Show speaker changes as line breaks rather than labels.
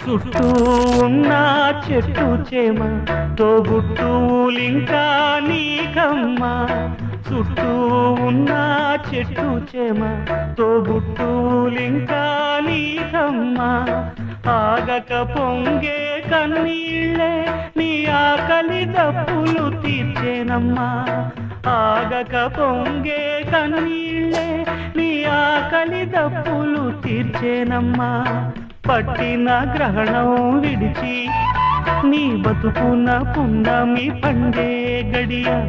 చుట్టూ ఉన్న చెట్టు చేమ తోబుట్టువులింకా నీకమ్మా. చుట్టూ ఉన్న చెట్టు చేమ తోబుట్టువులింకా నీకమ్మా. ఆగక పొంగే కన్నీళ్ళే నీ ఆకలి దప్పులు తీర్చేనమ్మా. ఆగక పొంగే కన్నీళ్ళే నీ ఆకలి దప్పులు తీర్చేనమ్మా. పట్టిన గ్రహణం విడిచి నీ బతుకున పున్నమి పండే గడియ